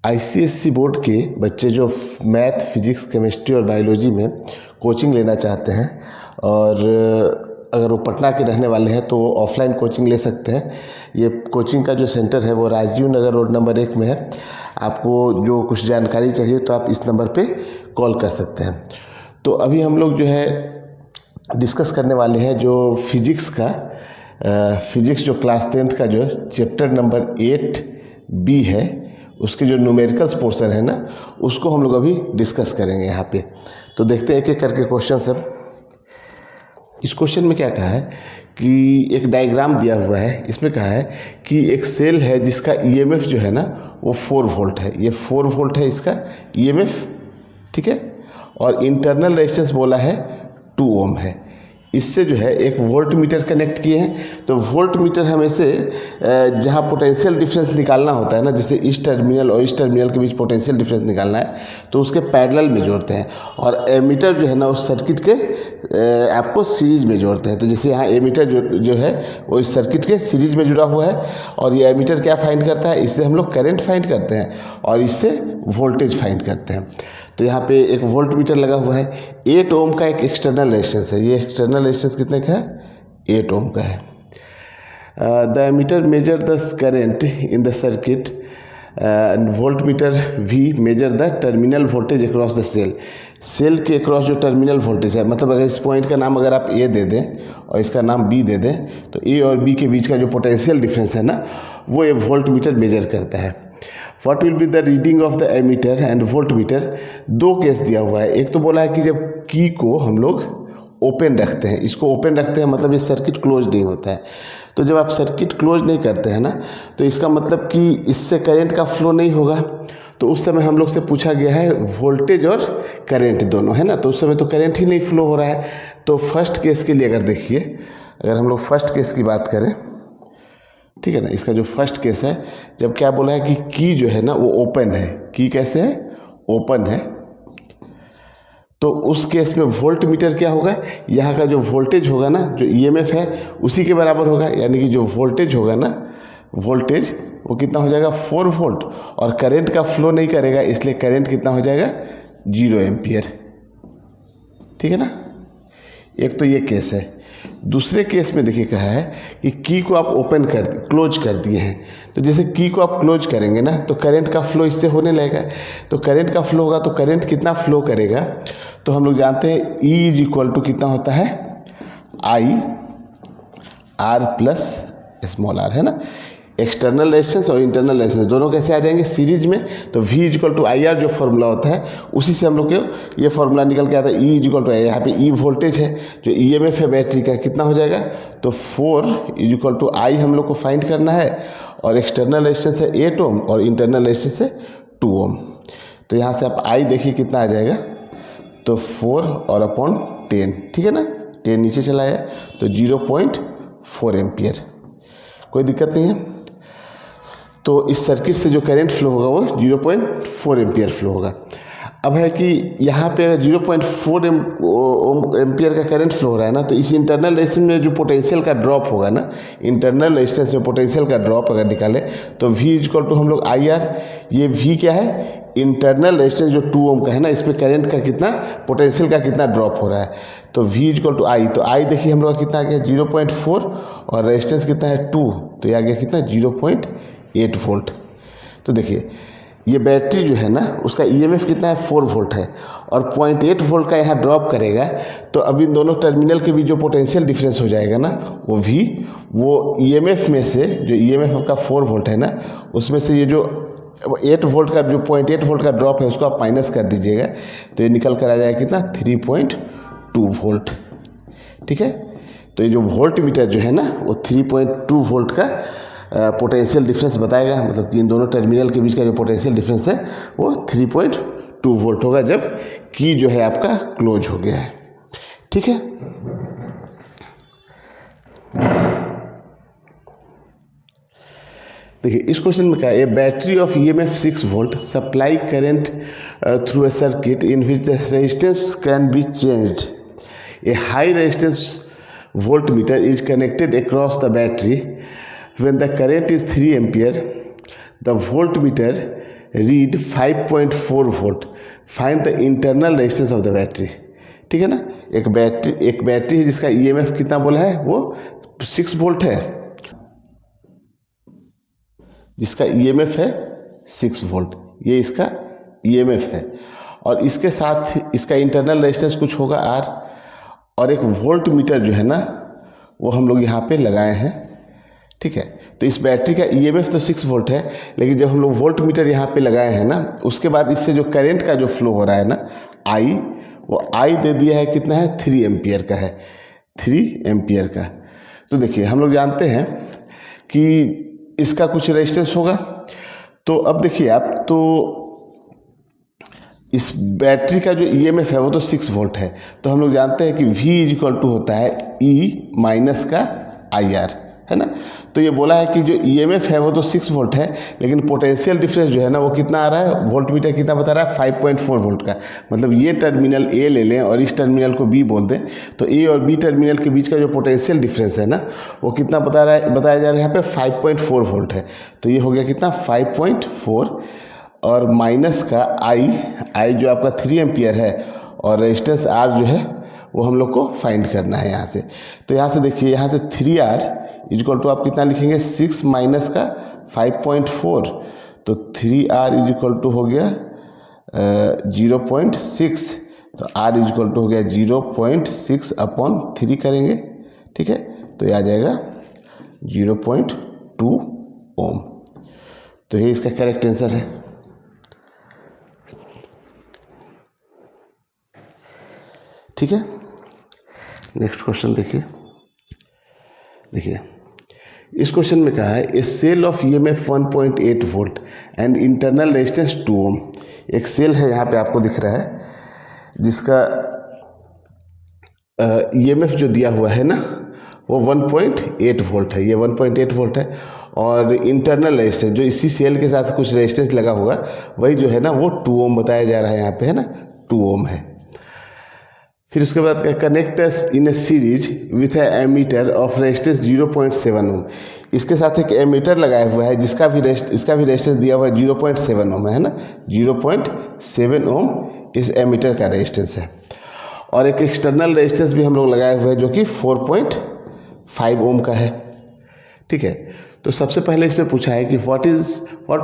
ICSC board के बच्चे जो मैथ, फिजिक्स, केमिस्ट्री और बायोलॉजी में कोचिंग लेना चाहते हैं और अगर वो पटना के रहने वाले हैं तो वो ऑफलाइन कोचिंग ले सकते हैं। ये कोचिंग का जो सेंटर है वो राजीव नगर रोड नंबर 1 में है। आपको जो कुछ जानकारी चाहिए तो आप इस नंबर पे कॉल कर सकते हैं। तो अभी हम लोग जो है डिस्कस करने वाले हैं जो फिजिक्स का फिजिक्स जो क्लास 10th का जो चैप्टर नंबर 8B है, उसके जो न्यूमेरिकल्स पोर्शन है ना, उसको हम लोग अभी डिस्कस करेंगे यहाँ पे। तो देखते हैं एक एक करके क्वेश्चन सब। इस क्वेश्चन में क्या कहा है कि एक डायग्राम दिया हुआ है। इसमें कहा है कि एक सेल है जिसका ईएमएफ जो है ना वो 4 वोल्ट है। ये 4 वोल्ट है इसका ईएमएफ, ठीक है। और इंटरनल रेजिस्टेंस बोला है 2 ओम है। इससे जो है एक वोल्ट मीटर कनेक्ट किए हैं। तो वोल्ट मीटर हमें से जहाँ पोटेंशियल डिफरेंस निकालना होता है ना, जैसे इस टर्मिनल और इस टर्मिनल के बीच पोटेंशियल डिफरेंस निकालना है तो उसके पैरेलल में जोड़ते हैं। और एमीटर जो है ना उस सर्किट के आपको सीरीज में जोड़ते हैं। तो जैसे यहाँ एमीटर जो है वो इस सर्किट के सीरीज में जुड़ा हुआ है और ये एमीटर क्या फाइंड करता है, इससे हम लोग करंट फाइंड करते हैं और इससे वोल्टेज फाइंड करते हैं। तो यहाँ पे एक वोल्ट मीटर लगा हुआ है। 8 ओम का एक एक्सटर्नल रेजिस्टेंस है। ये एक्सटर्नल रेजिस्टेंस कितने का है? 8 ओम का है। The ammeter measure the current in the circuit and volt meter we measure the terminal voltage across the cell. Cell के अक्रॉस जो टर्मिनल वोल्टेज है, मतलब अगर इस पॉइंट का नाम अगर आप ए दे दें और इसका नाम बी दे दें तो ए और बी के बीच का जो पोटेंशियल डिफरेंस है ना वो ये वोल्ट मीटर मेजर करता है। What will be the reading of the ammeter and volt meter. 2 case दिया हुआ है। एक तो बोला है कि जब की को हम लोग ओपन रखते हैं, इसको ओपन रखते हैं मतलब ये सर्किट क्लोज नहीं होता है। तो जब आप सर्किट क्लोज नहीं करते हैं ना तो इसका मतलब कि इससे करंट का फ्लो नहीं होगा। तो उस समय हम लोग से पूछा गया है वोल्टेज और करंट दोनों है ना, तो उस समय तो करंट ही नहीं फ्लो हो रहा है। तो फर्स्ट केस के लिए अगर देखिए, अगर हम लोग फर्स्ट केस की बात करें, ठीक है ना, इसका जो फर्स्ट केस है जब क्या बोला है कि की जो है ना वो ओपन है। की कैसे है? ओपन है। तो उस केस में वोल्ट मीटर क्या होगा, यहाँ का जो वोल्टेज होगा ना, जो ईएमएफ है उसी के बराबर होगा। यानी कि जो वोल्टेज होगा ना, वोल्टेज वो कितना हो जाएगा? 4 वोल्ट। और करंट का फ्लो नहीं करेगा इसलिए करंट कितना हो जाएगा? 0 एम्पियर, ठीक है ना। एक तो ये केस है। दूसरे केस में देखिए कहा है कि की को आप क्लोज कर दिए हैं। तो जैसे की को आप क्लोज करेंगे ना तो करंट का फ्लो इससे होने लगेगा। तो करंट का फ्लो होगा तो करंट कितना फ्लो करेगा, तो हम लोग जानते हैं E इज इक्वल टू कितना होता है? I R plus small R, है ना। एक्सटर्नल रेजिस्टेंस और इंटरनल रेजिस्टेंस दोनों कैसे आ जाएंगे? सीरीज में। तो V is equal to I R जो फॉर्मूला होता है उसी से हम लोग को ये फॉर्मूला निकल के आता है। E इज इक्वल टू, यहाँ पे E वोल्टेज है, जो ईएमएफ है बैटरी का, कितना हो जाएगा? तो 4 इज इक्वल टू आई हम लोग को फाइंड करना है। और एक्सटर्नल रेजिस्टेंस है 8 ओम और इंटरनल रेजिस्टेंस है 2 ओम। तो यहाँ से आप आई देखिए कितना आ जाएगा, तो 4 और अपॉन 10, ठीक है ना। 10 नीचे चला है तो 0.4 एम्पियर, कोई दिक्कत नहीं है। तो इस सर्किट से जो करंट फ्लो होगा वो 0.4 एम्पियर फ्लो होगा। अब है कि यहाँ पे अगर 0.4 एम्पियर का करंट फ्लो हो रहा है ना, तो इस इंटरनल रेजिस्टेंस में जो पोटेंशियल का ड्रॉप होगा ना, इंटरनल रेजिस्टेंस में पोटेंशियल का ड्रॉप अगर निकाले तो V इक्वल टू हम लोग आई आर, ये V क्या है? इंटरनल रेजिस्टेंस जो 2 ओम का है ना, इस पर करंट का कितना, पोटेंशियल का कितना ड्रॉप हो रहा है। तो V इक्वल टू आई, तो आई देखिए हम लोग का कितना आ गया? 0.4 और रेजिस्टेंस कितना है? 2, तो ये आ गया कितना? 0.8 वोल्ट। तो देखिए ये बैटरी जो है ना उसका ईएमएफ कितना है? 4 वोल्ट है और 0.8 वोल्ट का यहाँ ड्रॉप करेगा। तो अब इन दोनों टर्मिनल के बीच जो पोटेंशियल डिफरेंस हो जाएगा ना वो V, वो ईएमएफ में से जो ईएमएफ का 4 वोल्ट है ना उसमें से ये जो 8 वोल्ट का जो 0.8 वोल्ट का ड्रॉप है उसको आप माइनस कर दीजिएगा तो ये निकल कर आ जाएगा कितना? 3.2 वोल्ट, ठीक है। तो ये जो वोल्ट मीटर जो है ना वो 3.2 वोल्ट का पोटेंशियल डिफरेंस बताएगा। मतलब कि इन दोनों टर्मिनल के बीच का जो पोटेंशियल डिफरेंस है वो 3.2 वोल्ट होगा जब की जो है आपका क्लोज हो गया है, ठीक है। देखिए इस क्वेश्चन में क्या है? A battery of EMF 6 volt supply current through a circuit in which the resistance can be changed. A high resistance voltmeter is connected across the battery. When the current is 3 ampere, the voltmeter read 5.4 volt, find the internal resistance of the battery. ठीक है ना, एक battery है जिसका EMF कितना बोला है, वो 6 वोल्ट है, जिसका ईएमएफ है 6 वोल्ट, ये इसका ईएमएफ है। और इसके साथ इसका इंटरनल रेजिस्टेंस कुछ होगा R, और एक वोल्ट मीटर जो है ना वो हम लोग यहाँ पे लगाए हैं। ठीक है, तो इस बैटरी का ईएमएफ तो 6 वोल्ट है, लेकिन जब हम लोग वोल्ट मीटर यहाँ पे लगाए हैं ना, उसके बाद इससे जो करंट का जो फ्लो हो रहा है ना I, वो I दे दिया है कितना है, 3 एम्पियर का है, 3 एम्पियर का। तो देखिए हम लोग जानते हैं कि इसका कुछ रेजिस्टेंस होगा। तो अब देखिए आप, तो इस बैटरी का जो ईएमएफ है वो तो 6 वोल्ट है, तो हम लोग जानते हैं कि V इक्वल टू होता है E माइनस का IR, है ना। तो ये बोला है कि जो ईएमएफ है वो तो 6 वोल्ट है, लेकिन पोटेंशियल डिफरेंस जो है ना वो कितना आ रहा है, वोल्ट मीटर कितना बता रहा है, 5.4 वोल्ट का। मतलब ये टर्मिनल A ले लें और इस टर्मिनल को B बोल दें, तो A और B टर्मिनल के बीच का जो पोटेंशियल डिफरेंस है ना वो कितना बताया जा रहा है यहाँ पे 5.4 वोल्ट है। तो ये हो गया कितना, 5.4, और माइनस का I जो आपका 3 एम्पियर है, और रेजिस्टेंस R जो है वो हम लोग को फाइंड करना है यहाँ से। तो यहाँ से देखिए, यहाँ से 3R इक्वल टू आप कितना लिखेंगे, 6 माइनस का 5.4, तो 3R इक्वल टू हो गया 0.6, तो R इक्वल टू हो गया 0.6 अपॉन 3 करेंगे। ठीक है, तो ये आ जाएगा 0.2 ओम। तो ये इसका करेक्ट आंसर है। ठीक है, नेक्स्ट क्वेश्चन देखिए इस क्वेश्चन में कहा है a cell of EMF 1.8 volt and internal resistance 2 ohm. एक सेल है यहाँ पे आपको दिख रहा है, जिसका ईएमएफ जो दिया हुआ है ना वो 1.8 वोल्ट है, ये 1.8 वोल्ट है। और इंटरनल रेजिस्टेंस जो इसी सेल के साथ कुछ रेजिस्टेंस लगा होगा वही जो है ना वो 2 ओम बताया जा रहा है यहाँ पे, है ना, 2 ओम है। फिर उसके बाद connectors in a series with a ammeter of resistance 0.7 ohm. इसके साथ एक एमीटर लगाया हुआ है जिसका भी रेजिस्टेंस दिया हुआ है 0.7 ओम है ना, 0.7 ओम इस एमीटर का रेजिस्टेंस है। और एक एक्सटर्नल रेजिस्टेंस भी हम लोग लगाए हुए हैं जो कि 4.5 ओम का है। ठीक है, तो सबसे पहले इस पर पूछा है कि what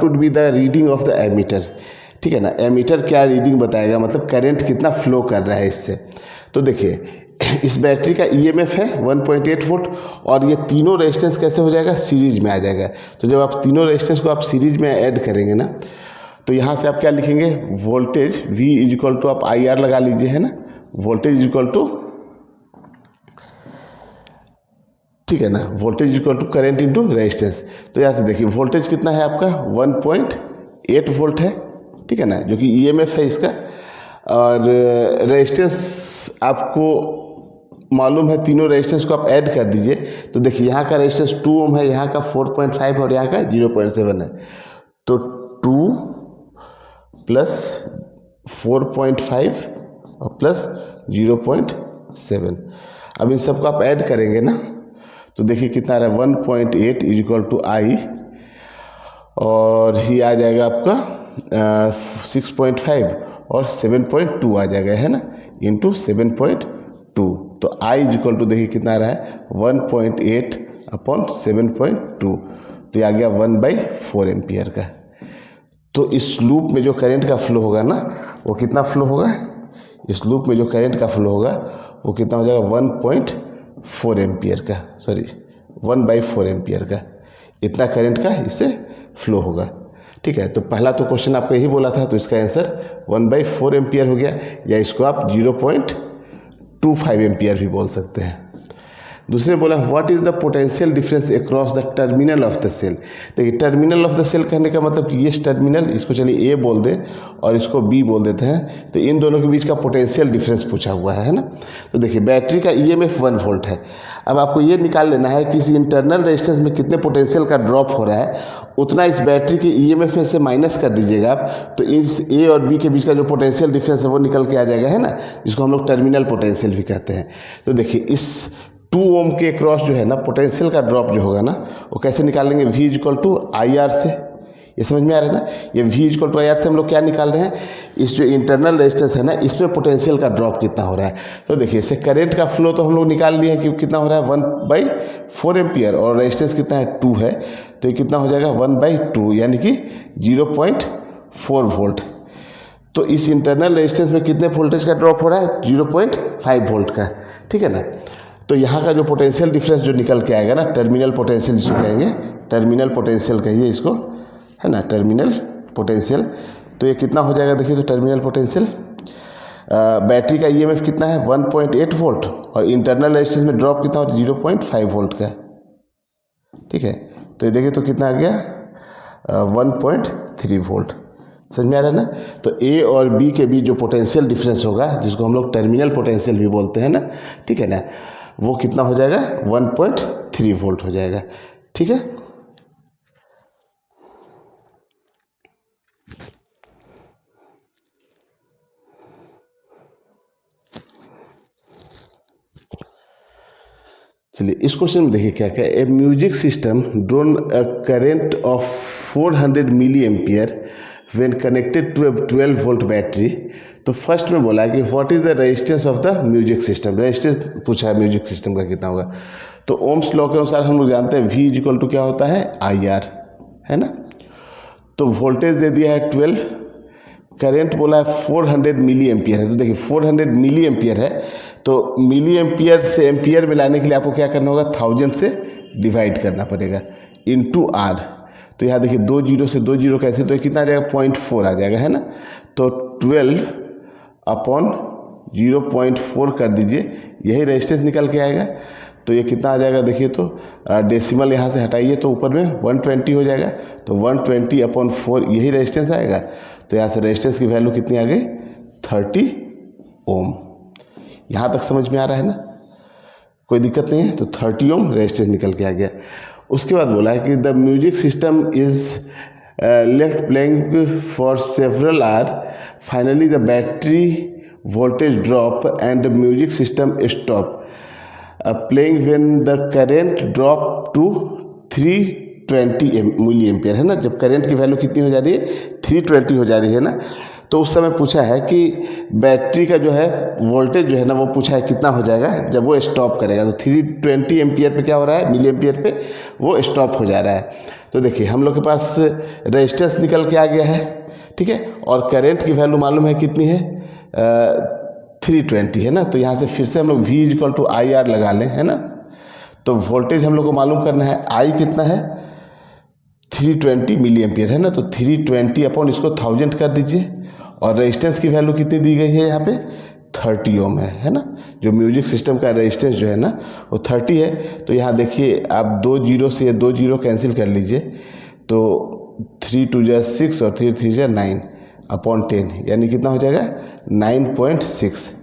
would be the reading of the ammeter. ठीक है ना, एमीटर क्या रीडिंग बताएगा, मतलब करंट कितना फ्लो कर रहा है इससे। तो देखिए इस बैटरी का ईएमएफ है 1.8 वोल्ट, और ये तीनों रेजिस्टेंस कैसे हो जाएगा, सीरीज में आ जाएगा। तो जब आप तीनों रेजिस्टेंस को आप सीरीज में ऐड करेंगे ना, तो यहाँ से आप क्या लिखेंगे, वोल्टेज V इक्वल टू आप IR लगा लीजिए, है ना, वोल्टेज इक्वल टू, ठीक है ना, voltage equal to current into resistance. तो यहाँ से देखिए वोल्टेज कितना है आपका 1.8 वोल्ट है, ठीक है ना, जो कि ईएमएफ है इसका। और रेजिस्टेंस आपको मालूम है, तीनों रेजिस्टेंस को आप ऐड कर दीजिए। तो देखिए यहाँ का रेजिस्टेंस 2 ओम है, यहाँ का 4.5 और यहाँ का 0.7 है। तो 2 प्लस 4.5 और प्लस 0.7, अब इन सबको आप ऐड करेंगे ना, तो देखिए कितना आ रहा है 1.8 इक्वल टू I, और ये आ जाएगा आपका 6.5 और 7.2 आ जाएगा, है ना, इंटू 7.2। तो I इक्वल टू देखिए कितना आ रहा है 1.8 अपॉन 7.2, तो ये आ गया 1/4 एम्पियर का। तो इस लूप में जो करंट का फ्लो होगा ना वो कितना फ्लो होगा, इस लूप में जो करंट का फ्लो होगा वो कितना हो जाएगा 1.4 एम्पियर का, सॉरी 1/4 एम्पियर का, इतना करंट का इससे फ्लो होगा। ठीक है, तो पहला तो क्वेश्चन आपको यही बोला था, तो इसका आंसर 1/4 एम्पियर हो गया, या इसको आप 0.25 एम्पियर भी बोल सकते हैं। दूसरे बोला what is the potential difference across the terminal of the cell. देखिए टर्मिनल ऑफ द सेल कहने का मतलब कि ये टर्मिनल, इसको चलिए A बोल दें और इसको B बोल देते हैं, तो इन दोनों के बीच का पोटेंशियल डिफरेंस पूछा हुआ है ना। तो देखिए बैटरी का EMF 1 वोल्ट है। अब आपको ये निकाल लेना है कि इस इंटरनल रेजिस्टेंस में कितने पोटेंशियल का ड्रॉप हो रहा है, उतना इस बैटरी के EMF में से माइनस कर दीजिएगा आप, तो इस A और B के बीच का जो पोटेंशियल डिफरेंस है वो निकल के आ जाएगा, है ना, जिसको हम लोग टर्मिनल पोटेंशियल भी कहते हैं। तो देखिए इस 2 ओम के क्रॉस जो है ना पोटेंशियल का ड्रॉप जो होगा ना वो कैसे निकालेंगे, V इक्वल टू IR से। ये समझ में आ रहा है ना। ये V equal to I R से हम लोग क्या निकाल रहे हैं, इस जो इंटरनल रेजिस्टेंस है ना, इसमें पोटेंशियल का ड्रॉप कितना हो रहा है। तो देखिए इससे करंट का फ्लो तो हम लोग निकाल लिए हैं कि कितना हो रहा है 1/4 एम्पियर, और रेजिस्टेंस कितना है 2 है, तो ये कितना हो जाएगा 1/2 यानी कि 0.4 वोल्ट। तो इस इंटरनल रेजिस्टेंस में कितने वोल्टेज का ड्रॉप हो रहा है, 0.5 वोल्ट का, ठीक है ना। तो यहाँ का जो पोटेंशियल डिफरेंस जो निकल के आएगा ना, टर्मिनल पोटेंशियल जिसको कहेंगे, टर्मिनल पोटेंशियल कहिए इसको, है ना, टर्मिनल पोटेंशियल। तो ये कितना हो जाएगा देखिए, तो टर्मिनल पोटेंशियल बैटरी का ईएमएफ कितना है 1.8 वोल्ट, और इंटरनल रेजिस्टेंस में ड्रॉप कितना हो 0.5 वोल्ट का, ठीक है। तो ये देखिए तो कितना आ गया 1.3 वोल्ट। समझ में आ रहा है ना। तो ए और बी के बीच जो पोटेंशियल डिफरेंस होगा, जिसको हम लोग टर्मिनल पोटेंशियल भी बोलते हैं ना, ठीक है ना, वो कितना हो जाएगा 1.3 वोल्ट हो जाएगा, ठीक है। चलिए इस क्वेश्चन में देखिए क्या क्या, a music system drawn a current of 400 milliampere when connected to a 12 volt battery. तो फर्स्ट में बोला कि what is the resistance of the music system, resistance पूछा है म्यूजिक सिस्टम का कितना होगा। तो ओम्स लॉ के अनुसार हम लोग जानते हैं V इक्वल टू क्या होता है IR, है ना। तो वोल्टेज दे दिया है 12, करेंट बोला है 400 मिली एम्पियर है। तो देखिए 400 मिली एम्पियर है, तो मिली एम्पियर से एम्पियर में लाने के लिए आपको क्या करना होगा, 1000 से डिवाइड करना पड़ेगा इनटू R। तो यहाँ देखिए 2 जीरो से 2 जीरो कैसे, तो कितना आ जाएगा 0.4 आ जाएगा, है ना। तो 12/0.4 कर दीजिए, यही रेजिस्टेंस निकल के आएगा। तो ये कितना आ जाएगा देखिए, तो डेसिमल यहाँ से हटाइए तो ऊपर में 120 हो जाएगा। तो 120/4 यही रेजिस्टेंस आएगा। तो यहाँ से रेजिस्टेंस की वैल्यू कितनी आ गई 30 ओम। यहाँ तक समझ में आ रहा है ना, कोई दिक्कत नहीं है। तो 30 ओम रेजिस्टेंस निकल के आ गया। उसके बाद बोला है कि the music system is left playing for several hour, finally the battery voltage drop and the music system stop playing when the current drop to 320 milli ampere, है ना। जब करंट की वैल्यू कितनी हो जा रही है 320 हो जा रही है ना, तो उस समय पूछा है कि बैटरी का जो है वोल्टेज जो है ना, वो पूछा है कितना हो जाएगा जब वो स्टॉप करेगा। तो 320 एम्पियर पे क्या हो रहा है, मिली एम्पियर पे वो स्टॉप हो जा रहा है। तो देखिए हम लोग के पास रेजिस्टेंस निकल के आ गया है, ठीक है, और करंट की वैल्यू मालूम है कितनी है 320, है ना। तो यहाँ से फिर से हम लोग V इक्वल टू IR लगा लें, है ना। तो वोल्टेज हम लोग को मालूम करना है, I कितना है 320 मिली एम्पियर, है ना। तो 320 अपॉन इसको 1000 कर दीजिए, और रेजिस्टेंस की वैल्यू कितनी दी गई है यहाँ पे 30 ओम है ना। जो म्यूजिक सिस्टम का रेजिस्टेंस जो है ना वो 30 है। तो यहाँ देखिए आप 2 जीरो से ये 2 जीरो कैंसिल कर लीजिए, तो 3 2 जा 6 और 3 3 जा 9/10, यानी कितना हो जाएगा 9.6,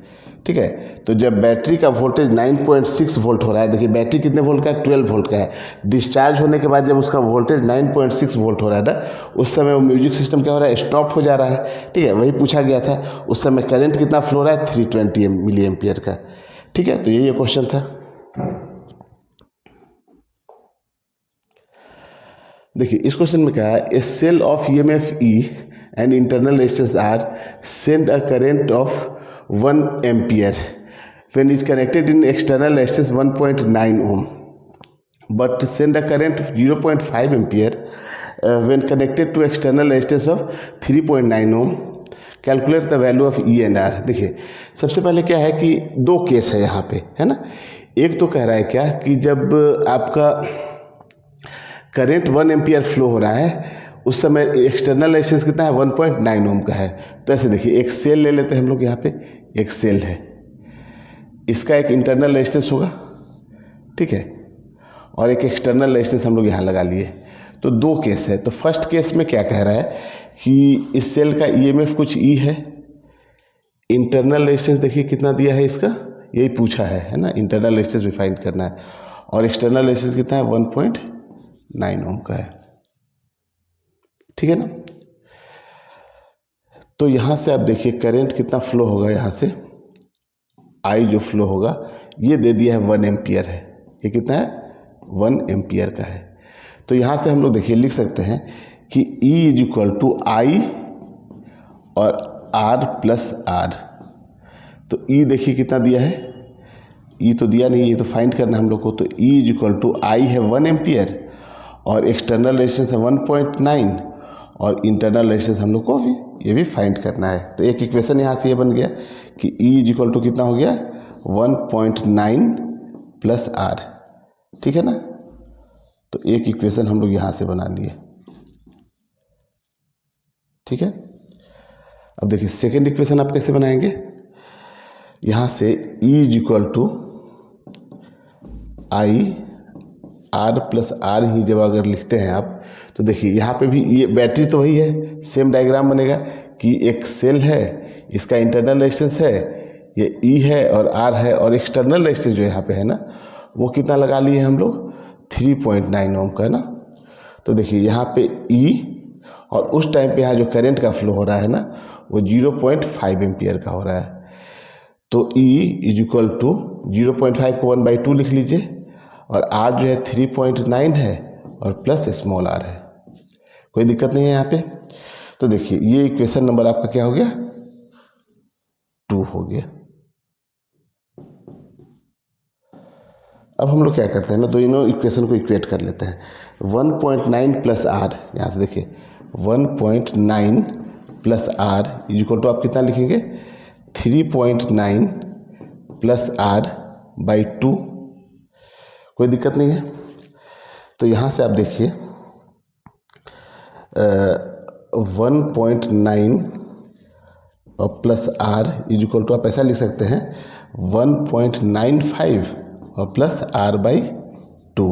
ठीक है। तो जब बैटरी का वोल्टेज 9.6 वोल्ट हो रहा है, देखिए बैटरी कितने वोल्ट का है 12 वोल्ट का है, डिस्चार्ज होने के बाद जब उसका वोल्टेज 9.6 वोल्ट हो रहा है ना, उस समय वो म्यूजिक सिस्टम क्या हो रहा है, स्टॉप हो जा रहा है, ठीक है। वही पूछा गया था, उस समय करंट कितना फ्लो रहा है 320 मिली एम्पियर का, ठीक है। तो यही क्वेश्चन था। देखिए इस क्वेश्चन में क्या है, a cell of EMF E and internal resistance R send a current of 1 ampere when is connected in external resistance 1.9 ohm, but send a current of 0.5 ampere when connected to external resistance of 3.9 ohm. Calculate the value of E and R. देखिए सबसे पहले क्या है कि दो case है यहाँ पे, है ना। एक तो कह रहा है क्या कि जब आपका करंट 1 एम्पियर फ्लो हो रहा है, उस समय एक्सटर्नल रेजिस्टेंस कितना है 1.9 ओम का है। तो ऐसे देखिए एक सेल ले लेते हैं हम लोग, यहाँ पे एक सेल है, इसका एक इंटरनल रेजिस्टेंस होगा, ठीक है, और एक एक्सटर्नल रेजिस्टेंस हम लोग यहाँ लगा लिए। तो दो केस है। तो फर्स्ट केस में क्या कह रहा है कि इस सेल का EMF कुछ E है, इंटरनल रेजिस्टेंस देखिए कितना दिया है इसका, यही पूछा है ना, इंटरनल रेजिस्टेंस भी फाइंड करना है, और एक्सटर्नल रेजिस्टेंस कितना है 1.9 ओम का है, ठीक है ना। तो यहाँ से आप देखिए करंट कितना फ्लो होगा, यहाँ से I जो फ्लो होगा ये दे दिया है 1 एम्पियर है, ये कितना है 1 एम्पियर का है। तो यहाँ से हम लोग देखिए लिख सकते हैं कि E इज इक्वल टू आई और R प्लस आर। तो E देखिए कितना दिया है, E तो दिया नहीं, ये तो फाइंड करना है हम लोग को। तो E इज इक्वल टू आई है 1 एम्पियर और एक्सटर्नल रेजिस्टेंस है 1.9 और इंटरनल रेजिस्टेंस हम लोग को भी ये भी फाइंड करना है। तो एक इक्वेशन यहाँ से ये बन गया कि E इज इक्वल टू कितना हो गया 1.9 प्लस आर, ठीक है ना। तो एक इक्वेशन हम लोग यहाँ से बना लिए, ठीक है। अब देखिए सेकेंड इक्वेशन आप कैसे बनाएंगे, यहाँ से E is equal to I R plus R ही जब अगर लिखते हैं आप, तो देखिए यहाँ पे भी ये बैटरी तो वही है, सेम डायग्राम बनेगा कि एक सेल है, इसका इंटरनल रेजिस्टेंस है, ये E है और R है और एक्सटर्नल रेजिस्टेंस जो यहाँ पे है ना वो कितना लगा लिए हम लोग 3.9 ओम का है ना। तो देखिए यहाँ पे E और उस टाइम पे यहाँ जो करंट का फ्लो हो रहा है ना वो 0.5 एम्पियर का हो रहा है। तो E इज इक्वल टू 0.5 को 1/2 लिख लीजिए और R जो है 3.9 है और प्लस स्मॉल r है, कोई दिक्कत नहीं है यहाँ पे। तो देखिए ये इक्वेशन नंबर आपका क्या हो गया 2 हो गया। अब हम लोग क्या करते हैं ना, दोनों इक्वेशन को इक्वेट कर लेते हैं। 1.9 प्लस आर, यहाँ से देखिए 1.9 plus R is equal to आप कितना लिखेंगे 3.9 प्लस आर बाई 2, कोई दिक्कत नहीं है। तो यहाँ से आप देखिए 1.9 और plus R is equal to आप ऐसा लिख सकते हैं 1.95 और प्लस आर बाई 2।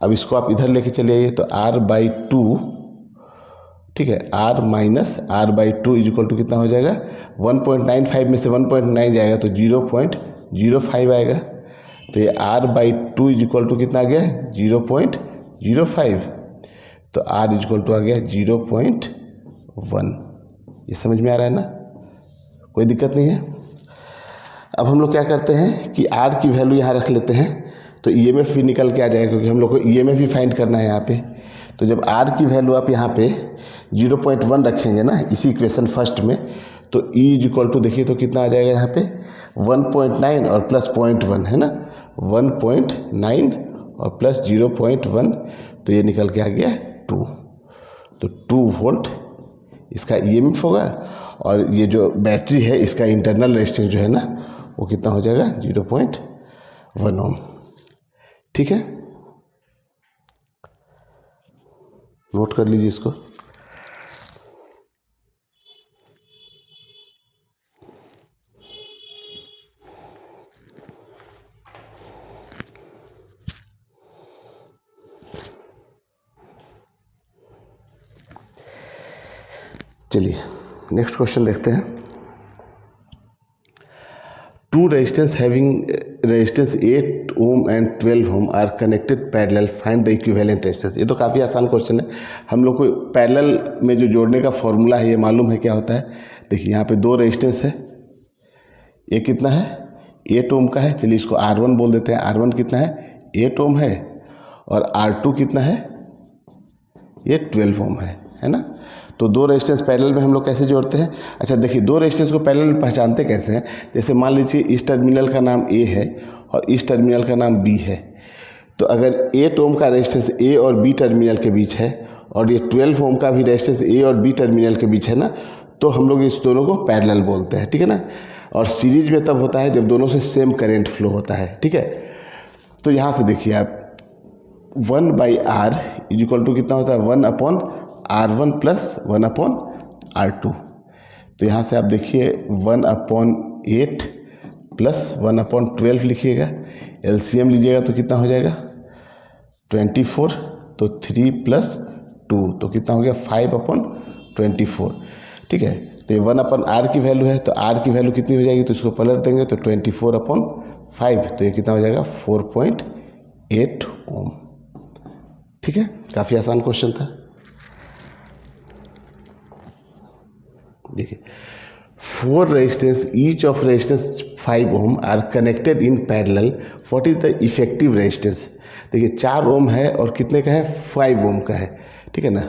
अब इसको आप इधर लेके चले आइए तो आर बाई 2, ठीक है, R minus R by 2 is equal to कितना हो जाएगा 1.95 में से 1.9 जाएगा तो 0.05 आएगा। तो ये R by 2 is equal to कितना आ गया 0.05, तो आर इज इक्वल टू आ गया 0.1। ये समझ में आ रहा है ना, कोई दिक्कत नहीं है। अब हम लोग क्या करते हैं कि आर की वैल्यू यहाँ रख लेते हैं तो ईएमएफ भी निकल के आ जाएगा, क्योंकि हम लोग को ईएमएफ भी फाइंड करना है यहाँ पे। तो जब आर की वैल्यू आप यहाँ पे 0.1 रखेंगे ना इसी इक्वेशन फर्स्ट में, तो E इज इक्वल टू देखिए तो कितना आ जाएगा यहाँ पे 1.9 और प्लस 0.1 है ना, 1.9 और प्लस 0.1, तो ये निकल के आ गया 2। तो 2 वोल्ट इसका ईएमएफ होगा और ये जो बैटरी है इसका इंटरनल रेजिस्टेंस जो है ना वो कितना हो जाएगा 0.1 ओम, ठीक है। नोट कर लीजिए इसको। चलिए नेक्स्ट क्वेश्चन देखते हैं। Two resistance having resistance 8 ohm and 12 ohm are connected parallel, find the equivalent resistance. ये तो काफ़ी आसान क्वेश्चन है। हम लोग को पैरेलल में जो जोड़ने का फॉर्मूला है ये मालूम है क्या होता है। देखिए यहाँ पे 2 रेजिस्टेंस है, एक कितना है 8 ओम का है, चलिए इसको R1 बोल देते हैं। R1 कितना है 8 ओम है और R2 कितना है ये 12 ओम है ना। तो 2 रेजिस्टेंस पैरेलल में हम लोग कैसे जोड़ते हैं। अच्छा देखिए 2 रेजिस्टेंस को पैरेलल में पहचानते कैसे हैं। जैसे मान लीजिए इस टर्मिनल का नाम A है और इस टर्मिनल का नाम B है, तो अगर 8 ओम का रेजिस्टेंस A और B टर्मिनल के बीच है और ये 12 ओम का भी रेजिस्टेंस A और B टर्मिनल के बीच है ना, तो हम लोग इस दोनों को पैरेलल बोलते हैं, ठीक है ना। और सीरीज में तब होता है जब दोनों से सेम करेंट फ्लो होता है, ठीक है। तो यहाँ से देखिए आप 1/R इज इक्वल टू कितना होता है 1/R1 प्लस 1/R2। तो यहाँ से आप देखिए 1/8 प्लस 1/12 लिखिएगा, एलसीएम लीजिएगा तो कितना हो जाएगा 24, तो 3 + 2 तो कितना हो गया 5/24, ठीक है। तो ये 1/R की वैल्यू है, तो R की वैल्यू कितनी हो जाएगी तो इसको पलट देंगे तो 24/5, तो ये कितना हो जाएगा 4.8 ओम, ठीक है। काफ़ी आसान क्वेश्चन था। देखिए 4 resistance each of resistance 5 ohm are connected in parallel, what is the effective resistance. देखिए 4 ओम है और कितने का है 5 ओम का है, ठीक है ना।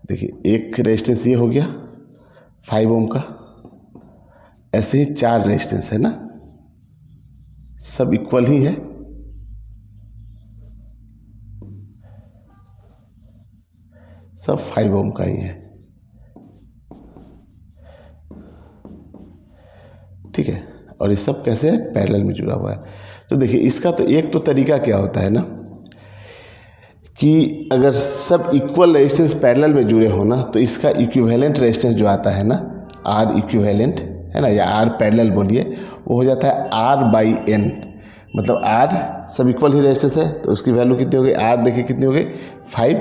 देखिए एक रेजिस्टेंस ये हो गया 5 ओम का, ऐसे ही 4 रेजिस्टेंस है ना, सब इक्वल ही है। सब 5 ओम का ही है, ठीक है। और ये सब कैसे है, पैरेलल में जुड़ा हुआ है। तो देखिए इसका तो एक तो तरीका क्या होता है ना कि अगर सब इक्वल रेजिस्टेंस पैरेलल में जुड़े हो ना, तो इसका इक्विवेलेंट रेजिस्टेंस जो आता है ना, आर इक्विवेलेंट है ना, या आर पैरेलल बोलिए, वो हो जाता है R/N। मतलब आर सब इक्वल ही रेजिस्टेंस है तो उसकी वैल्यू कितनी हो गई, आर देखिए कितनी हो गई 5,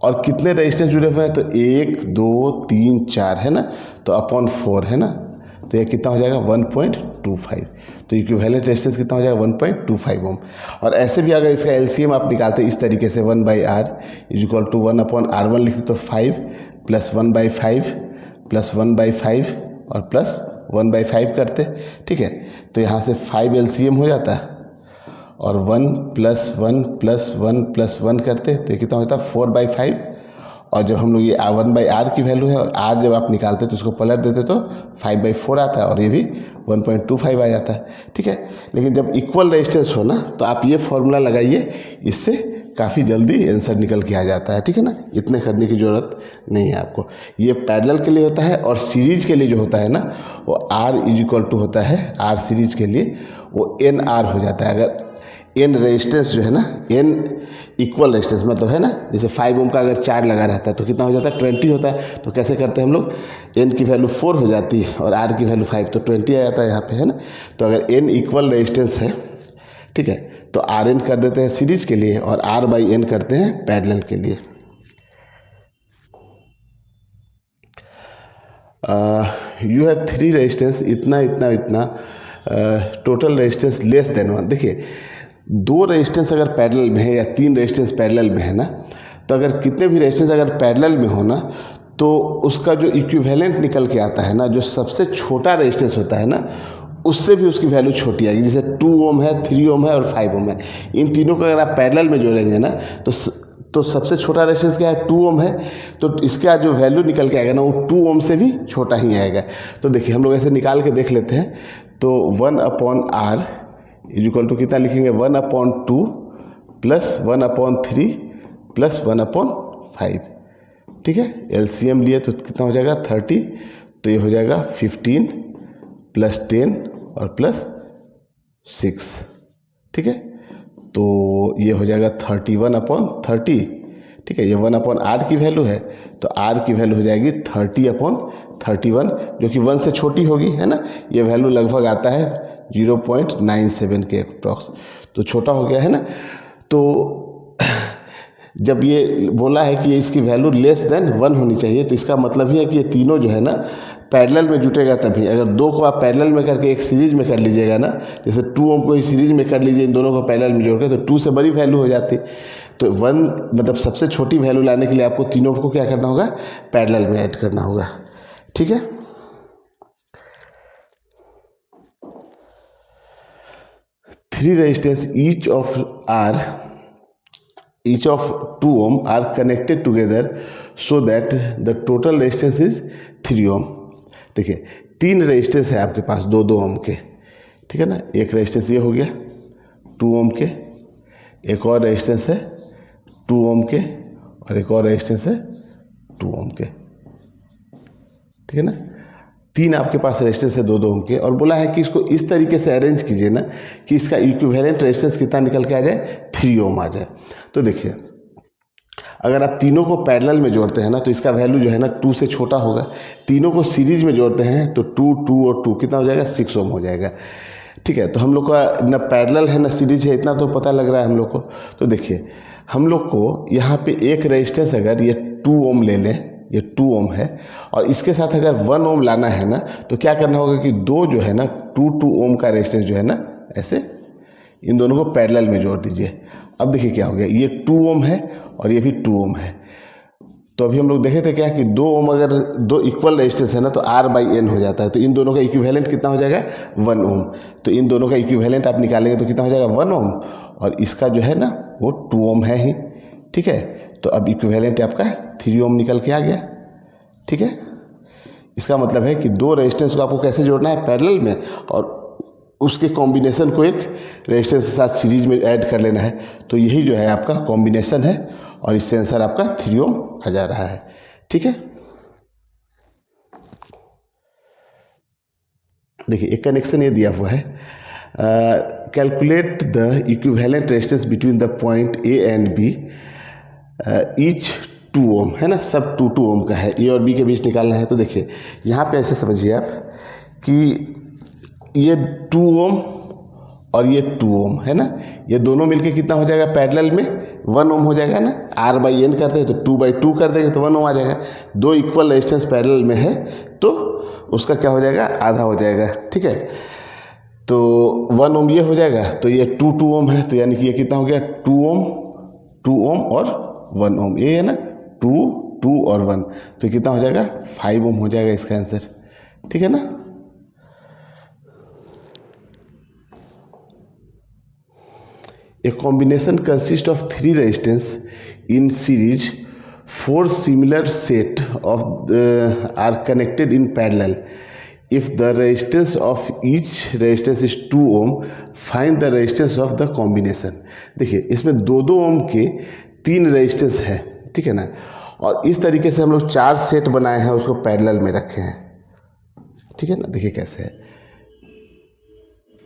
और कितने रेजिस्टेंस जुड़े हुए हैं तो 1 2 3 4 है ना, तो अपॉन 4 है ना, तो ये कितना हो जाएगा 1.25। तो इक्विवेलेंट रेजिस्टेंस कितना हो जाएगा 1.25 ओम। और ऐसे भी अगर इसका एलसीएम आप निकालते इस तरीके से 1/R is equal to 1/R1 लिखते तो 5 प्लस 1/5 प्लस 1/5 और प्लस 1/5 करते, ठीक है। तो यहाँ से 5 एलसीएम हो जाता है और 1 प्लस 1 प्लस 1 प्लस 1 करते तो ये कितना होता है 4/5। और जब हम लोग ये 1/R की वैल्यू है और R जब आप निकालते तो उसको पलट देते तो 5/4 आता है और ये भी 1.25 आ जाता है, ठीक है। लेकिन जब इक्वल रेजिस्टेंस हो ना तो आप ये फॉर्मूला लगाइए, इससे काफ़ी जल्दी आंसर निकल के आ जाता है, ठीक है ना। इतने करने की ज़रूरत नहीं है आपको। ये पैरेलल के लिए होता है और सीरीज के लिए जो होता है ना वो R इज इक्वल टू होता है, R सीरीज के लिए वो NR हो जाता है। अगर N रेजिस्टेंस जो है ना, N इक्वल रेजिस्टेंस मतलब है ना, जैसे 5 ओम का अगर 4 लगा रहता है तो कितना हो जाता है 20 होता है। तो कैसे करते हैं हम लोग, N की वैल्यू 4 हो जाती है और R की वैल्यू 5, तो 20 आ जाता है यहाँ पे है ना। तो अगर N इक्वल रेजिस्टेंस है, ठीक है, तो RN कर देते हैं सीरीज के लिए और R/N करते हैं पैरेलल के लिए। यू हैव 3 रेजिस्टेंस, इतना इतना इतना, टोटल रेजिस्टेंस लेस देन 1। देखिए 2 रेजिस्टेंस अगर पैरेलल में है या 3 रेजिस्टेंस पैरेलल में है ना, तो अगर कितने भी रेजिस्टेंस अगर पैरेलल में हो ना तो उसका जो इक्विवेलेंट निकल के आता है ना, जो सबसे छोटा रेजिस्टेंस होता है ना, उससे भी उसकी वैल्यू छोटी आएगी। जैसे 2 ओम है, 3 ओम है और 5 ओम है, इन तीनों को अगर आप पैरेलल में जोड़ेंगे ना तो सबसे छोटा रेजिस्टेंस क्या है 2 ओम है, तो इसका जो वैल्यू निकल के आएगा ना वो 2 ओम से भी छोटा ही आएगा। तो देखिए हम लोग ऐसे निकाल के देख लेते हैं। तो 1/R इज इक्वल टू कितना लिखेंगे 1/2 प्लस 1/3 प्लस 1/5, ठीक है। एलसीएम लिए तो कितना हो जाएगा 30, तो ये हो जाएगा 15 प्लस 10 और प्लस 6, ठीक है। तो ये हो जाएगा 31/30, ठीक है। ये 1/R की वैल्यू है तो R की वैल्यू हो जाएगी 30/31, जो कि 1 से छोटी होगी है ना। ये वैल्यू लगभग आता है 0.97 के अप्रॉक्स, तो छोटा हो गया है ना। तो जब ये बोला है कि इसकी वैल्यू लेस देन 1 होनी चाहिए, तो इसका मतलब ही है कि ये तीनों जो है ना पैरेलल में जुटेगा तभी। अगर 2 को आप पैरेलल में करके एक सीरीज में कर लीजिएगा ना, जैसे 2 ओम को इस सीरीज में कर लीजिए, इन दोनों को पैरेलल में जोड़ के, तो 2 से बड़ी वैल्यू हो जाती। तो 1 मतलब सबसे छोटी वैल्यू लाने के लिए आपको तीनों को क्या करना होगा, पैरेलल में ऐड करना होगा, ठीक है। Three resistance each of 2 ohm are connected together so that the total resistance is 3 ohm। देखिए 3 रेजिस्टेंस है आपके पास 2-2 ओम के, ठीक है ना। एक रेजिस्टेंस ये हो गया 2 ओम के, एक और रेजिस्टेंस है 2 ओम के और एक और रेजिस्टेंस है 2 ओम के, ठीक है ना। 3 आपके पास रेजिस्टेंस है 2-2 ओम के, और बोला है कि इसको इस तरीके से अरेंज कीजिए ना कि इसका इक्विवेलेंट रेजिस्टेंस कितना निकल के आ जाए 3 ओम आ जाए। तो देखिए अगर आप तीनों को पैरेलल में जोड़ते हैं ना तो इसका वैल्यू जो है ना 2 से छोटा होगा। तीनों को सीरीज में जोड़ते हैं तो 2 2 और 2 कितना हो जाएगा 6 ओम हो जाएगा, ठीक है। तो हम लोग का न पैरेलल है न सीरीज है, इतना तो पता लग रहा है हम लोग को। तो देखिए हम लोग को यहाँ पे एक रेजिस्टेंस अगर ये 2 ओम ले लें, ये 2 ओम है, और इसके साथ अगर 1 ओम लाना है ना तो क्या करना होगा कि 2 जो है ना 2 ओम का रेजिस्टेंस जो है ना ऐसे इन दोनों को पैरेलल में जोड़ दीजिए। अब देखिए क्या हो गया, ये 2 ओम है और ये भी 2 ओम है। तो अभी हम लोग देखे थे क्या कि 2 ओम अगर 2 इक्वल रेजिस्टेंस है ना तो R/N हो जाता है। तो इन दोनों का इक्विवेलेंट कितना हो जाएगा 1 ओम। तो इन दोनों का इक्विवेलेंट आप निकालेंगे तो कितना हो जाएगा 1 ओम, और इसका जो है ना वो 2 ओम है ही, ठीक है। तो अब इक्विवेलेंट आपका 3 ओम निकल के आ गया, ठीक है। इसका मतलब है कि दो रेजिस्टेंस को आपको कैसे जोड़ना है, पैरेलल में, और उसके कॉम्बिनेशन को एक रेजिस्टेंस के साथ सीरीज में ऐड कर लेना है। तो यही जो है आपका कॉम्बिनेशन है, और इससे आंसर आपका 3 ओम आ जा रहा है, ठीक है। देखिए एक कनेक्शन ये दिया हुआ है, calculate the equivalent resistance between the point A and B, each 2 ohm है ना, सब 2 ओम का है, ए और बी के बीच निकालना है। तो देखिए यहाँ पे ऐसे समझिए आप कि ये 2 ओम और ये 2 ओम है ना, ये दोनों मिलके कितना हो जाएगा पैरेलल में, 1 ओम हो जाएगा ना। R/N करते हैं तो 2/2 कर देंगे तो 1 ओम आ जाएगा। दो इक्वल रेजिस्टेंस पैरेलल में है तो उसका क्या हो जाएगा, आधा हो जाएगा, ठीक है। तो 1 ओम ये हो जाएगा, तो ये 2 ओम है, तो यानी कि ये कितना हो गया 2 ओम और 1 ओम, ये है ना 2 और 1, तो कितना हो जाएगा 5 ओम हो जाएगा इसका आंसर, ठीक है ना। A combination consists of 3 resistance in series. 4 similar set of are connected in parallel. If the resistance of each resistance is 2 ohm, find the resistance of the combination. देखिए इसमें 2 ओम के 3 रेजिस्टेंस है, ठीक है ना, और इस तरीके से हम लोग 4 सेट बनाए हैं, उसको पैरेलल में रखे हैं, ठीक है ना। देखिए कैसे है,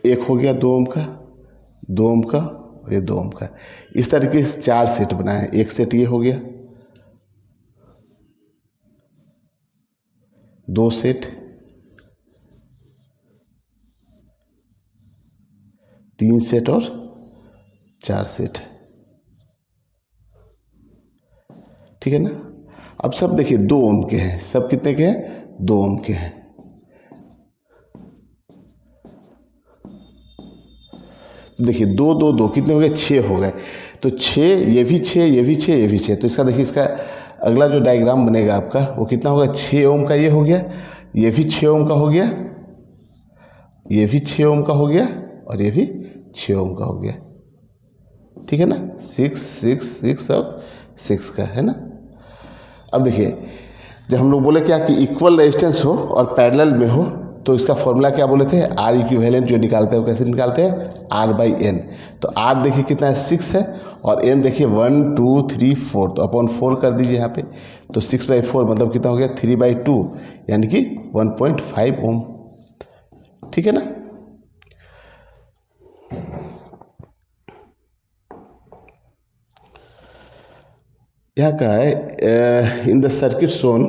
एक हो गया 2 ओम का, 2 ओम का और ये 2 ओम का, इस तरीके से 4 सेट बनाए हैं। एक सेट ये हो गया, 2 सेट, 3 सेट और 4 सेट, ठीक है ना। अब सब देखिए 2 ओम के हैं, सब कितने के हैं, 2 ओम के हैं। देखिए 2 2 2 कितने हो गए, 6 हो गए। तो 6, ये भी 6, ये भी 6, ये भी 6, तो इसका देखिए इसका अगला जो डायग्राम बनेगा आपका वो कितना होगा, 6 ओम का ये हो गया, ये भी 6 ओम का हो गया, ये भी 6 ओम का हो गया, और ये भी 6 ओम का हो गया, ठीक है ना। 6 6 6 और 6 का है ना। अब देखिए जब हम लोग बोले क्या कि इक्वल रेजिस्टेंस हो और पैरेलल में हो, तो इसका फॉर्मूला क्या बोले थे, R इक्विवेलेंट जो निकालते हैं वो कैसे निकालते हैं, R/N। तो R देखिए कितना है 6 है, और N देखिए 1 2 3 4, तो अपॉन 4 कर दीजिए यहाँ पे, तो 6/4 मतलब कितना हो गया 3/2, यानी कि 1.5 ओम, ठीक है ना। यहाँ का है in the circuit shown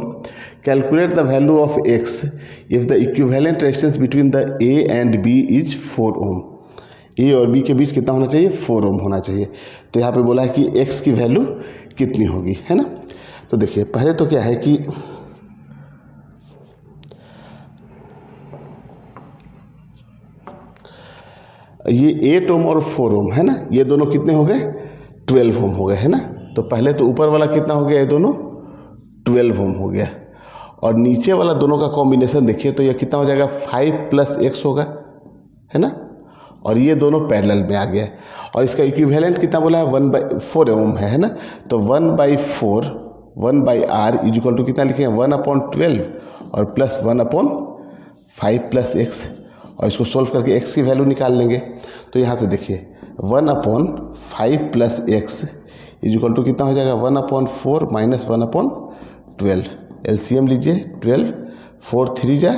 calculate the value of X if the equivalent resistance between the A and B is 4 ohm. A और B के बीच कितना होना चाहिए, 4 ओम होना चाहिए। तो यहाँ पे बोला है कि X की वैल्यू कितनी होगी, है ना। तो देखिए पहले तो क्या है कि ये 8 ओम और 4 ओम है ना, ये दोनों कितने हो गए 12 ओम हो गए, है ना। तो पहले तो ऊपर वाला कितना हो गया, ये दोनों 12 ओम हो गया, और नीचे वाला दोनों का कॉम्बिनेशन देखिए तो ये कितना हो जाएगा 5 + X होगा, है ना। और ये दोनों पैरेलल में आ गया, और इसका इक्विवेलेंट कितना बोला है 1/4 ओम है ना। तो 1/4 1/R इज इक्वल टू कितना लिखे हैं 1/12 और प्लस 1/5 + X, और इसको सोल्व करके X की वैल्यू निकाल लेंगे। तो यहाँ से देखिए 1/5 + X इज इक्वल टू कितना हो जाएगा 1/4 - 1/12, एलसीएम लीजिए 12, 4 3 जा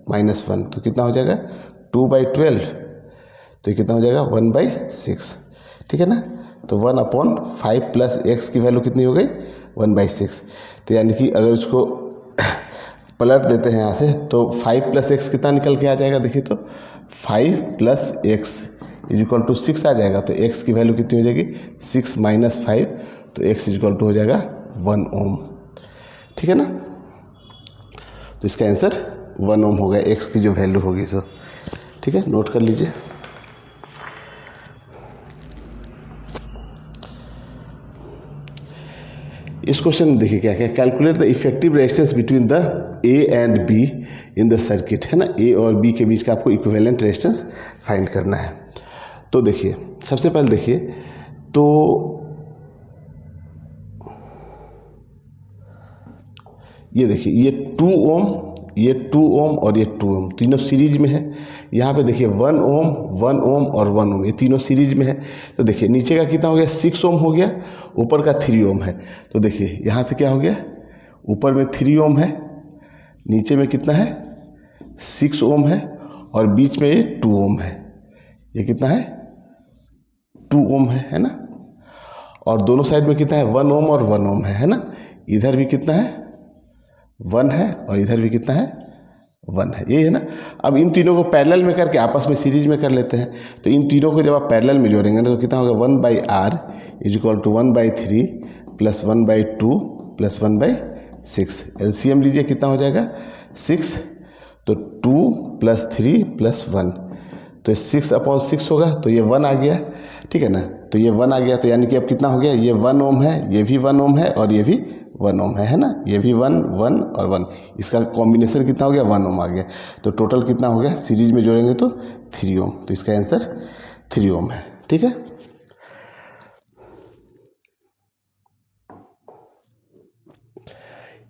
-1, तो कितना हो जाएगा 2/12, तो ये कितना हो जाएगा 1/6, ठीक है ना। तो 1/5 + X की वैल्यू कितनी हो गई 1/6। तो यानी कि अगर इसको पलट देते हैं यहाँ से तो 5 + X कितना निकल के आ जाएगा, देखिए तो 5 + X इज इक्वल टू 6 आ जाएगा। तो X की वैल्यू कितनी हो जाएगी 6 - 5, तो X इज इक्वल टू हो जाएगा 1 ओम, ठीक है ना। तो इसका आंसर 1 ओम हो गया X की जो वैल्यू होगी, तो ठीक है, नोट कर लीजिए। इस क्वेश्चन में देखिए क्या क्या, calculate the effective resistance between the A and B in the circuit, है ना। A और B के बीच का आपको इक्विवेलेंट रेजिस्टेंस फाइंड करना है। तो देखिए सबसे पहले देखिए तो ये देखिए ये 2 ओम, ये 2 ओम और ये 2 ओम तीनों सीरीज में है। यहाँ पे देखिए 1 ओम, 1 ओम और 1 ओम, ये तीनों सीरीज में है। तो देखिए नीचे का कितना हो गया, 6 ओम हो गया, ऊपर का 3 ओम है। तो देखिए यहाँ से क्या हो गया, ऊपर में 3 ओम है, नीचे में कितना है 6 ओम है, और बीच में ये 2 ओम है। ये कितना है 2 ओम है ना। और दोनों साइड में कितना है 1 ओम और 1 ओम है ना। इधर भी कितना है 1 है और इधर भी कितना है 1 है, ये है ना। अब इन तीनों को पैरेलल में करके आपस में सीरीज में कर लेते हैं। तो इन तीनों को जब आप पैरेलल में जोड़ेंगे ना तो कितना होगा 1/r is equal to 1/3 plus 1/2 plus 1/6। LCM लीजिए कितना हो जाएगा 6, तो 2 प्लस 3 प्लस 1, तो 6/6 होगा, तो ये 1 आ गया, ठीक है ना। तो ये 1 आ गया, तो यानी कि अब कितना हो गया, ये 1 ओम है, ये भी 1 ओम है और ये भी 1 ओम है ना। ये भी 1 1 और 1, इसका कॉम्बिनेशन कितना हो गया 1 ओम आ गया। तो टोटल कितना हो गया, सीरीज में जोड़ेंगे तो 3 ओम। तो इसका आंसर 3 ओम है, ठीक है।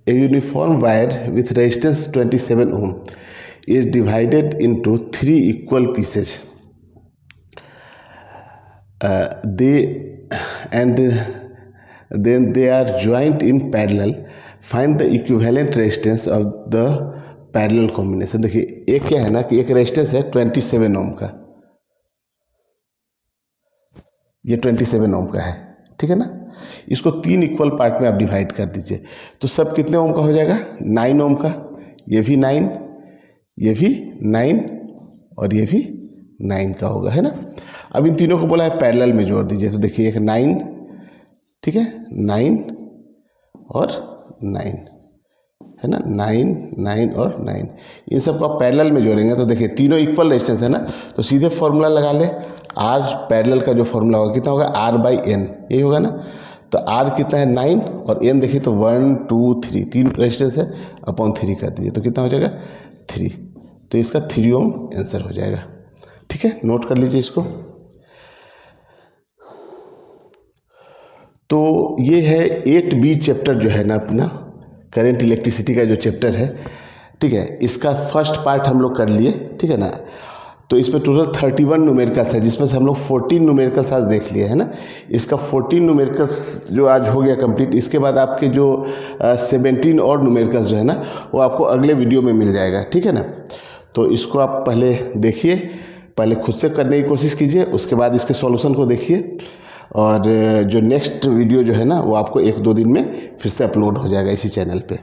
A uniform wire with resistance 27 ohm is divided into 3 equal pieces. Then they are joined in parallel. Find the equivalent resistance of the parallel combination. देखिए एक क्या है ना कि एक रेजिस्टेंस है 27 ओम का, ये 27 ओम का है, ठीक है ना। इसको 3 इक्वल पार्ट में आप डिवाइड कर दीजिए, तो सब कितने ओम का हो जाएगा 9 ओम का। ये भी 9, ये भी 9 और ये भी 9 का होगा, है ना। अब इन तीनों को बोला है पैरेलल में जोड़ दीजिए, तो देखिए एक 9, ठीक है, 9 और 9 है ना, 9 9 और 9, इन सब को आप पैरेलल में जोड़ेंगे तो देखिए तीनों इक्वल रेजिस्टेंस है ना। तो सीधे फॉर्मूला लगा ले, आर पैरेलल का जो फॉर्मूला होगा कितना होगा R/N, यही होगा ना। तो आर कितना है 9 और N देखिए तो 1 2 3, 3 रेजिस्टेंस है, अपॉन 3 कर दीजिए तो कितना हो जाएगा 3। तो इसका 3 ओम आंसर हो जाएगा, ठीक है, नोट कर लीजिए इसको। तो ये है 8B चैप्टर जो है ना अपना करंट इलेक्ट्रिसिटी का जो चैप्टर है, ठीक है, इसका फर्स्ट पार्ट हम लोग कर लिए, ठीक है ना। तो इसमें टोटल 31 न्यूमेरिकल्स है, जिसमें से हम लोग 14 न्यूमेरिकल्स आज देख लिए है ना। इसका 14 न्यूमेरिकल्स जो आज हो गया कंप्लीट। इसके बाद आपके जो 17 और न्यूमेरिकल्स जो है ना वो आपको अगले वीडियो में मिल जाएगा, ठीक है ना। तो इसको आप पहले देखिए, पहले खुद से करने की कोशिश कीजिए, उसके बाद इसके सॉल्यूशन को देखिए, और जो नेक्स्ट वीडियो जो है ना वो आपको 1-2 दिन में फिर से अपलोड हो जाएगा इसी चैनल पे।